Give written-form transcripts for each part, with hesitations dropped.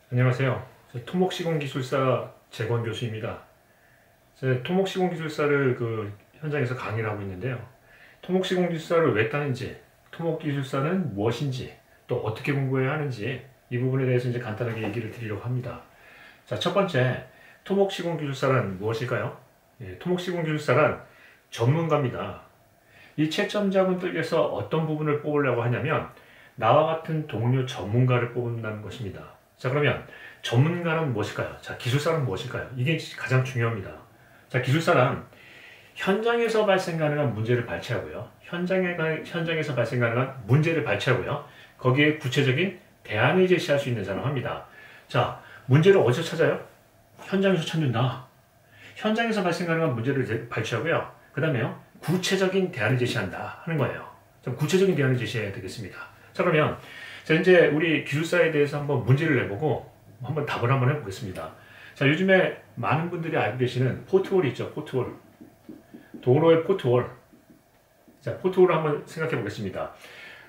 안녕하세요. 토목시공기술사 재권 교수입니다. 토목시공기술사를 현장에서 강의를 하고 있는데요. 토목시공기술사를 왜 따는지, 토목기술사는 무엇인지, 또 어떻게 공부해야 하는지 이 부분에 대해서 이제 간단하게 얘기를 드리려고 합니다. 자, 첫 번째, 토목시공기술사란 무엇일까요? 토목시공기술사란 전문가입니다. 이 채점작은 뜻에서 어떤 부분을 뽑으려고 하냐면 나와 같은 동료 전문가를 뽑는다는 것입니다. 자, 그러면 전문가는 무엇일까요? 자, 기술사는 무엇일까요? 이게 가장 중요합니다. 자, 기술사란 현장에서 발생 가능한 문제를 발췌하고요. 현장에서 발생 가능한 문제를 발췌하고요. 거기에 구체적인 대안을 제시할 수 있는 사람을 합니다. 자, 문제를 어디서 찾아요? 현장에서 찾는다. 현장에서 발생 가능한 문제를 발췌하고요. 그 다음에요, 구체적인 대안을 제시한다 하는 거예요. 좀 구체적인 대안을 제시해야 되겠습니다. 자, 그러면 자, 이제 우리 기술사에 대해서 한번 문제를 내보고 한번 답을 한번 해보겠습니다. 자, 요즘에 많은 분들이 알고 계시는 포트홀 있죠. 포트홀. 도로의 포트홀. 자, 포트홀을 한번 생각해 보겠습니다.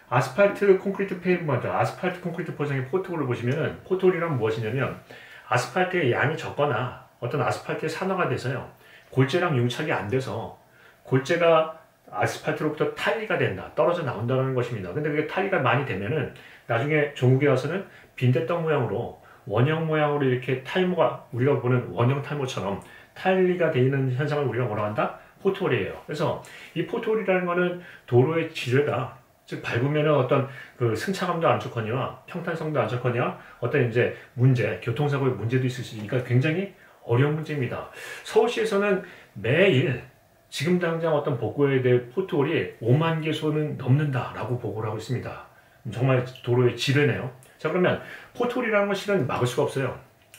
아스팔트 콘크리트 페이브먼트, 아스팔트 콘크리트 포장의 포트홀을 보시면은 포트홀이란 무엇이냐면 아스팔트의 양이 적거나 어떤 아스팔트의 산화가 돼서요. 골재랑 융착이 안 돼서 골재가 아스팔트로부터 탈리가 된다. 떨어져 나온다는 것입니다. 근데 그게 탈리가 많이 되면은 나중에 종국에 와서는 빈대떡 모양으로 원형 모양으로 이렇게 탈모가 우리가 보는 원형 탈모처럼 탈리가 되어 있는 현상을 우리가 뭐라고 한다? 포트홀이에요. 그래서 이 포트홀이라는 거는 도로의 지뢰다. 즉 밟으면은 어떤 그 승차감도 안 좋거니와 평탄성도 안 좋거니와 어떤 이제 문제, 교통사고의 문제도 있을 수 있으니까 굉장히 어려운 문제입니다. 서울시에서는 매일 지금 당장 어떤 복구해야 될 포트홀이 5만 개소는 넘는다라고 보고를 하고 있습니다. 정말 도로의 지뢰네요. 자, 그러면 포트홀이라는 건 실은 막을 수가 없어요.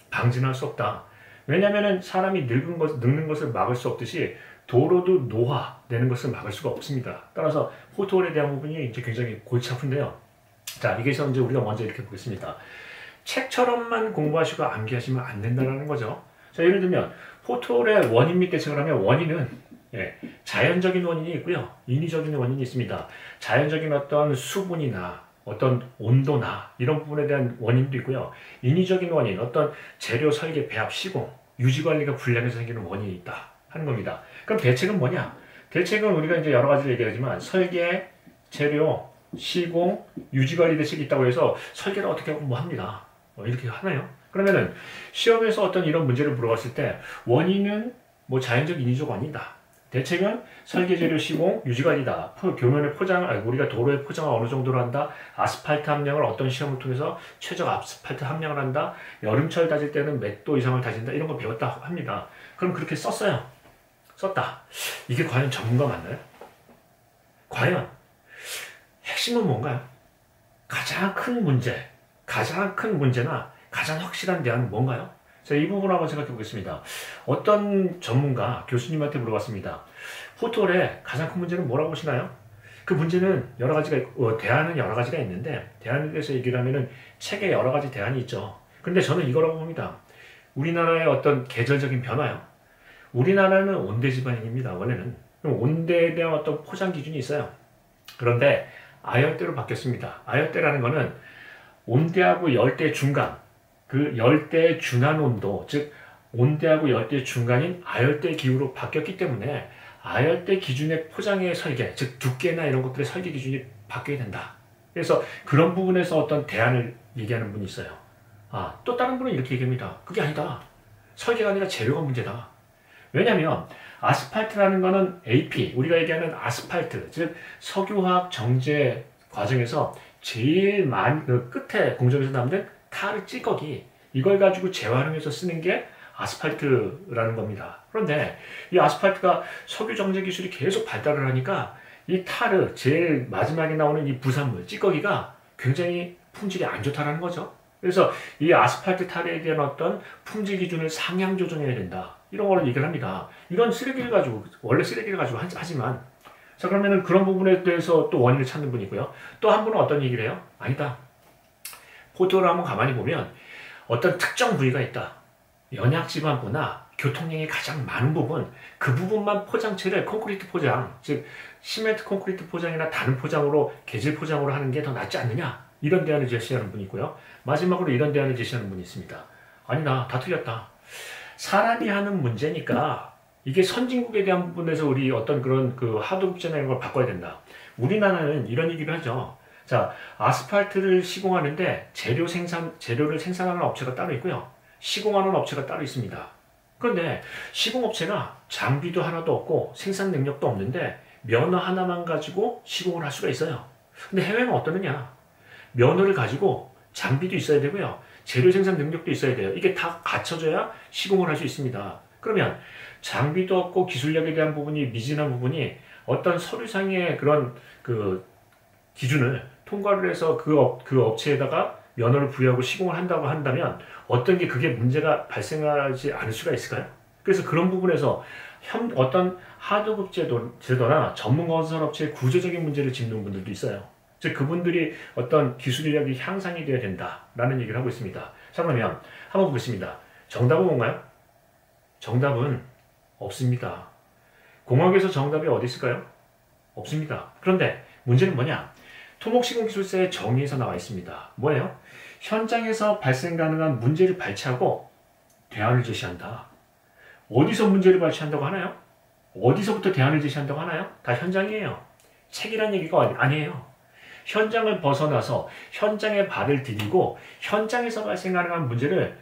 방지는 할 수 없다. 왜냐하면 사람이 늙는 것을 막을 수 없듯이 도로도 노화되는 것을 막을 수가 없습니다. 따라서 포트홀에 대한 부분이 이제 굉장히 골치 아픈데요. 자, 여기서 이제 우리가 먼저 이렇게 보겠습니다. 책처럼만 공부하시고 암기하시면 안 된다는 거죠. 자, 예를 들면 포트홀의 원인 및 대책을 하면 원인은 자연적인 원인이 있고요. 인위적인 원인이 있습니다. 자연적인 어떤 수분이나 어떤 온도나 이런 부분에 대한 원인도 있고요. 인위적인 원인, 어떤 재료 설계, 배합, 시공, 유지관리가 불량해서 생기는 원인이 있다 하는 겁니다. 그럼 대책은 뭐냐? 대책은 우리가 이제 여러 가지를 얘기하지만 설계, 재료, 시공, 유지관리 대책이 있다고 해서 설계를 어떻게 하고 뭐 합니다. 이렇게 하나요? 그러면은 시험에서 어떤 이런 문제를 물어봤을 때 원인은 뭐 자연적 인위적 원인이다. 대책은 설계, 재료, 시공, 유지관리다. 교면의 포장, 우리가 도로의 포장을 어느 정도로 한다. 아스팔트 함량을 어떤 시험을 통해서 최적 아스팔트 함량을 한다. 여름철 다질 때는 몇 도 이상을 다진다. 이런 거 배웠다 합니다. 그럼 그렇게 썼어요. 썼다. 이게 과연 전문가 맞나요? 과연 핵심은 뭔가요? 가장 큰 문제나 가장 확실한 대안은 뭔가요? 자, 이 부분 한번 생각해 보겠습니다. 어떤 전문가, 교수님한테 물어봤습니다. 포트홀의 가장 큰 문제는 뭐라고 보시나요? 그 문제는 여러 가지가 있고, 대안은 여러 가지가 있는데, 대안에 대해서 얘기를 하면은 책에 여러 가지 대안이 있죠. 근데 저는 이거라고 봅니다. 우리나라의 어떤 계절적인 변화요. 우리나라는 온대 지방입니다, 원래는. 그럼 온대에 대한 어떤 포장 기준이 있어요. 그런데 아열대로 바뀌었습니다. 아열대라는 거는 온대하고 열대 중간, 그 열대의 준한 온도, 즉 온대하고 열대 중간인 아열대 기후로 바뀌었기 때문에 아열대 기준의 포장의 설계, 즉 두께나 이런 것들의 설계 기준이 바뀌어야 된다. 그래서 그런 부분에서 어떤 대안을 얘기하는 분이 있어요. 또 다른 분은 이렇게 얘기합니다. 그게 아니다. 설계가 아니라 재료가 문제다. 왜냐하면 아스팔트라는 거는 AP, 우리가 얘기하는 아스팔트, 즉 석유화학 정제 과정에서 제일 끝에 공정에서 남는 타르 찌꺼기, 이걸 가지고 재활용해서 쓰는 게 아스팔트라는 겁니다. 그런데 이 아스팔트가 석유 정제 기술이 계속 발달을 하니까 이 타르, 제일 마지막에 나오는 이 부산물, 찌꺼기가 굉장히 품질이 안 좋다는 거죠. 그래서 이 아스팔트 타르에 대한 어떤 품질 기준을 상향 조정해야 된다. 이런 걸 얘기를 합니다. 이건 원래 쓰레기를 가지고 하지만, 자, 그러면은 그런 부분에 대해서 또 원인을 찾는 분이고요. 또 한 분은 어떤 얘기를 해요? 아니다. 포트홀을 한번 가만히 보면 어떤 특정 부위가 있다. 연약지반부나 교통량이 가장 많은 부분, 그 부분만 포장체를 콘크리트 포장, 즉 시멘트 콘크리트 포장이나 다른 포장으로, 계질 포장으로 하는 게 더 낫지 않느냐? 이런 대안을 제시하는 분이 있고요. 마지막으로 이런 대안을 제시하는 분이 있습니다. 아니다, 다 틀렸다. 사람이 하는 문제니까 이게 선진국에 대한 부분에서 우리 어떤 그런 그 하도급제나 이런 걸 바꿔야 된다. 우리나라는 이런 얘기를 하죠. 자, 아스팔트를 시공하는데 재료를 생산하는 업체가 따로 있고요. 시공하는 업체가 따로 있습니다. 그런데 시공업체가 장비도 하나도 없고 생산 능력도 없는데 면허 하나만 가지고 시공을 할 수가 있어요. 근데 해외는 어떠느냐? 면허를 가지고 장비도 있어야 되고요. 재료 생산 능력도 있어야 돼요. 이게 다 갖춰져야 시공을 할 수 있습니다. 그러면 장비도 없고 기술력에 대한 부분이 미진한 부분이 어떤 서류상의 그런 그 기준을 통과를 해서 그 업체에다가 면허를 부여하고 시공을 한다고 한다면 어떤 게 그게 문제가 발생하지 않을 수가 있을까요? 그래서 그런 부분에서 어떤 하도급 제도나 전문 건설업체의 구조적인 문제를 짚는 분들도 있어요. 즉 그분들이 어떤 기술력이 향상이 되어야 된다라는 얘기를 하고 있습니다. 자, 그러면 한번 보겠습니다. 정답은 뭔가요? 정답은 없습니다. 공학에서 정답이 어디 있을까요? 없습니다. 그런데 문제는 뭐냐? 토목시공기술사의 정의에서 나와 있습니다. 뭐예요? 현장에서 발생 가능한 문제를 발췌하고 대안을 제시한다. 어디서 문제를 발췌한다고 하나요? 어디서부터 대안을 제시한다고 하나요? 다 현장이에요. 책이란 얘기가 아니에요. 현장을 벗어나서 현장에 발을 디디고 현장에서 발생 가능한 문제를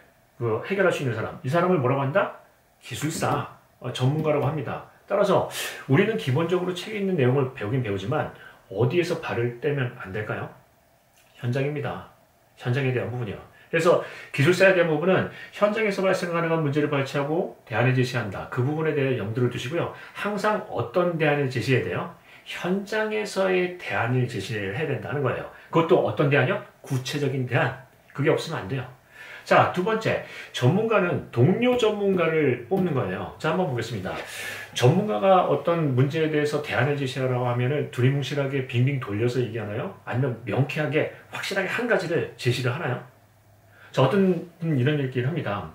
해결할 수 있는 사람. 이 사람을 뭐라고 한다? 기술사, 전문가라고 합니다. 따라서 우리는 기본적으로 책에 있는 내용을 배우긴 배우지만 어디에서 발을 떼면 안 될까요? 현장입니다. 현장에 대한 부분이요. 그래서 기술사에 대한 부분은 현장에서 발생 가능한 문제를 발췌하고 대안을 제시한다. 그 부분에 대해 염두를 두시고요. 항상 어떤 대안을 제시해야 돼요? 현장에서의 대안을 제시해야 된다는 거예요. 그것도 어떤 대안이요? 구체적인 대안. 그게 없으면 안 돼요. 자, 두 번째, 전문가는 동료 전문가를 뽑는 거예요. 자, 한번 보겠습니다. 전문가가 어떤 문제에 대해서 대안을 제시하라고 하면은 두리뭉실하게 빙빙 돌려서 얘기하나요? 아니면 명쾌하게 확실하게 한 가지를 제시를 하나요? 자, 어떤 분은 이런 얘기를 합니다.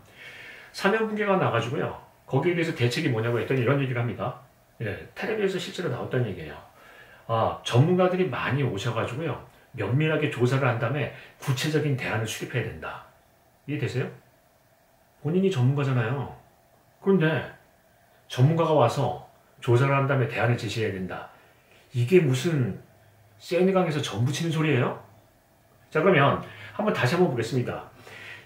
사면붕괴가 나가지고요. 거기에 대해서 대책이 뭐냐고 했더니 이런 얘기를 합니다. 예, 텔레비에서 실제로 나왔던 얘기예요. 전문가들이 많이 오셔가지고요. 면밀하게 조사를 한 다음에 구체적인 대안을 수립해야 된다. 이해되세요? 본인이 전문가잖아요. 그런데 전문가가 와서 조사를 한 다음에 대안을 제시해야 된다. 이게 무슨 세느강에서 전 부치는 소리예요? 자, 그러면 다시 한번 보겠습니다.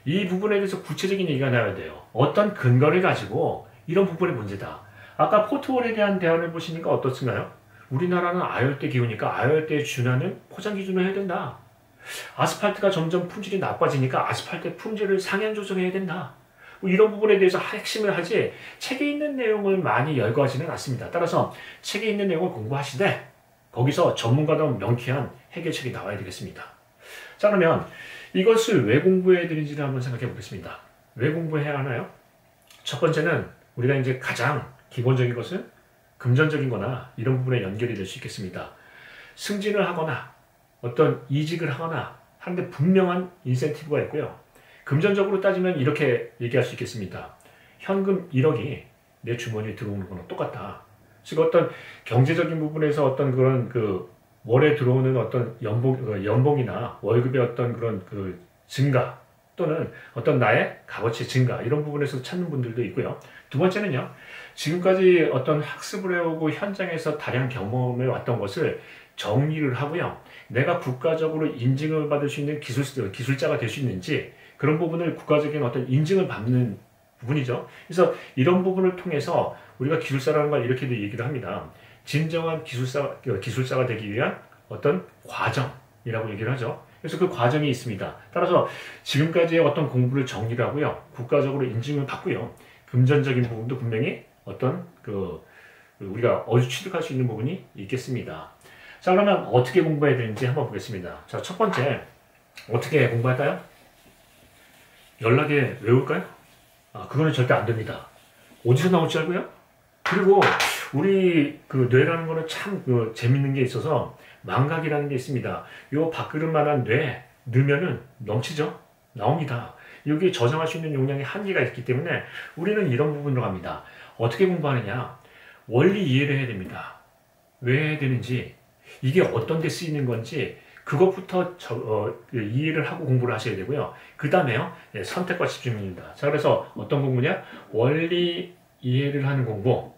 이 부분에 대해서 구체적인 얘기가 나와야 돼요. 어떤 근거를 가지고 이런 부분의 문제다. 아까 포트홀에 대한 대안을 보시니까 어떻습니까? 우리나라는 아열대 기후니까 아열대에 준하는 포장 기준을 해야 된다. 아스팔트가 점점 품질이 나빠지니까 아스팔트 품질을 상향 조정해야 된다. 뭐 이런 부분에 대해서 핵심을 하지 책에 있는 내용을 많이 열거하지는 않습니다. 따라서 책에 있는 내용을 공부하시되 거기서 전문가다운 명쾌한 해결책이 나와야 되겠습니다. 자, 그러면 이것을 왜 공부해야 되는지를 한번 생각해 보겠습니다. 왜 공부해야 하나요? 첫 번째는 우리가 이제 가장 기본적인 것은 금전적인 거나 이런 부분에 연결이 될 수 있겠습니다. 승진을 하거나 어떤 이직을 하거나 하는데 분명한 인센티브가 있고요. 금전적으로 따지면 이렇게 얘기할 수 있겠습니다. 현금 1억이 내 주머니에 들어오는 거랑 똑같다. 즉 어떤 경제적인 부분에서 어떤 그런 월에 들어오는 어떤 연봉이나 월급의 어떤 그런 증가 또는 어떤 나의 값어치 증가 이런 부분에서 찾는 분들도 있고요. 두 번째는요. 지금까지 어떤 학습을 해오고 현장에서 다량 경험해 왔던 것을 정리를 하고요. 내가 국가적으로 인증을 받을 수 있는 기술자가 될 수 있는지 그런 부분을 국가적인 어떤 인증을 받는 부분이죠. 그래서 이런 부분을 통해서 우리가 기술사라는 걸 이렇게도 얘기를 합니다. 진정한 기술사가 되기 위한 어떤 과정이라고 얘기를 하죠. 그래서 그 과정이 있습니다. 따라서 지금까지의 어떤 공부를 정리를 하고요. 국가적으로 인증을 받고요. 금전적인 부분도 분명히 어떤 우리가 어디서 취득할 수 있는 부분이 있겠습니다. 자, 그러면 어떻게 공부해야 되는지 한번 보겠습니다. 자, 첫 번째 어떻게 공부할까요? 연락에 외울까요? 그거는 절대 안 됩니다. 어디서 나올지 알고요? 그리고 우리 뇌라는 거는 참 재밌는 게 있어서 망각이라는 게 있습니다. 요 밥그릇만한 뇌 넣으면은 넘치죠? 나옵니다. 여기 저장할 수 있는 용량이 한계가 있기 때문에 우리는 이런 부분으로 갑니다. 어떻게 공부하느냐? 원리 이해를 해야 됩니다. 왜 해야 되는지, 이게 어떤 데 쓰이는 건지 그것부터 이해를 하고 공부를 하셔야 되고요. 그 다음에요, 선택과 집중입니다. 자, 그래서 어떤 공부냐? 원리 이해를 하는 공부.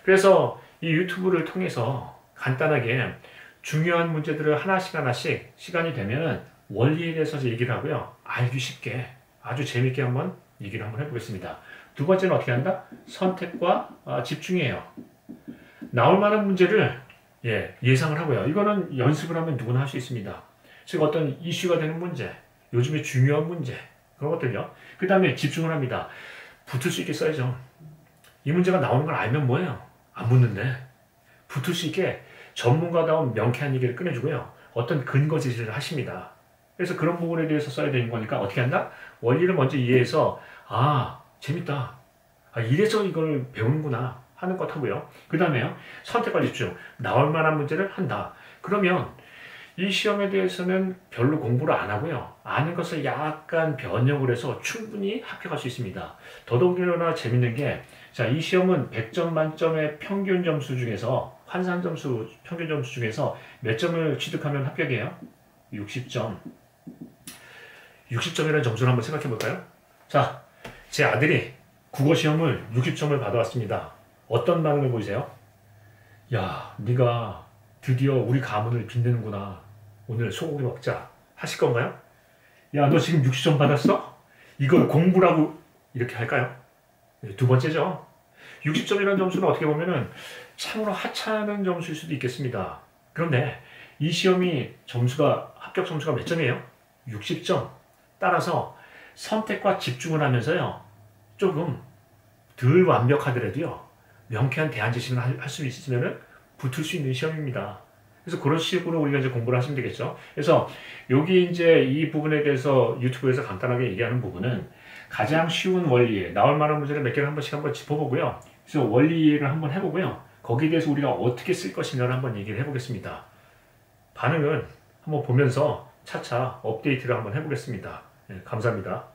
그래서 이 유튜브를 통해서 간단하게 중요한 문제들을 하나씩 시간이 되면은 원리에 대해서 얘기를 하고요. 알기 쉽게 아주 재밌게 한번 얘기를 한번 해보겠습니다. 두 번째는 어떻게 한다? 선택과 집중이에요. 나올 만한 문제를 예상을 하고요. 이거는 연습을 하면 누구나 할 수 있습니다. 즉 어떤 이슈가 되는 문제, 요즘에 중요한 문제, 그런 것들요. 그 다음에 집중을 합니다. 붙을 수 있게 써야죠. 이 문제가 나오는 걸 알면 뭐예요? 안 붙는데 붙을 수 있게 전문가다운 명쾌한 얘기를 꺼내주고요. 어떤 근거 제시를 하십니다. 그래서 그런 부분에 대해서 써야 되는 거니까 어떻게 한다? 원리를 먼저 이해해서 재밌다. 이래서 이걸 배우는구나 하는 것 하고요. 그 다음에요. 선택과 집중. 나올 만한 문제를 한다. 그러면 이 시험에 대해서는 별로 공부를 안 하고요. 아는 것을 약간 변형을 해서 충분히 합격할 수 있습니다. 더더욱이나 재밌는 게, 자, 이 시험은 100점 만점의 평균 점수 중에서, 환산 점수, 평균 점수 중에서 몇 점을 취득하면 합격이에요? 60점. 60점이라는 점수를 한번 생각해 볼까요? 자, 제 아들이 국어 시험을 60점을 받아왔습니다. 어떤 반응을 보이세요? 야, 네가 드디어 우리 가문을 빛내는구나. 오늘 소고기 먹자. 하실 건가요? 야, 너 지금 60점 받았어? 이걸 공부라고 이렇게 할까요? 두 번째죠. 60점이라는 점수는 어떻게 보면은 참으로 하찮은 점수일 수도 있겠습니다. 그런데 이 시험이 합격 점수가 몇 점이에요? 60점. 따라서 선택과 집중을 하면서요. 조금 덜 완벽하더라도요. 명쾌한 대안 제시를 할 수 있으면 붙을 수 있는 시험입니다. 그래서 그런 식으로 우리가 이제 공부를 하시면 되겠죠. 그래서 여기 이제 이 부분에 대해서 유튜브에서 간단하게 얘기하는 부분은 가장 쉬운 원리에 나올 만한 문제를 몇 개를 한 번씩 한번 짚어보고요. 그래서 원리 이해를 한번 해보고요. 거기에 대해서 우리가 어떻게 쓸 것인가를 한번 얘기를 해보겠습니다. 반응은 한번 보면서 차차 업데이트를 한번 해보겠습니다. 감사합니다.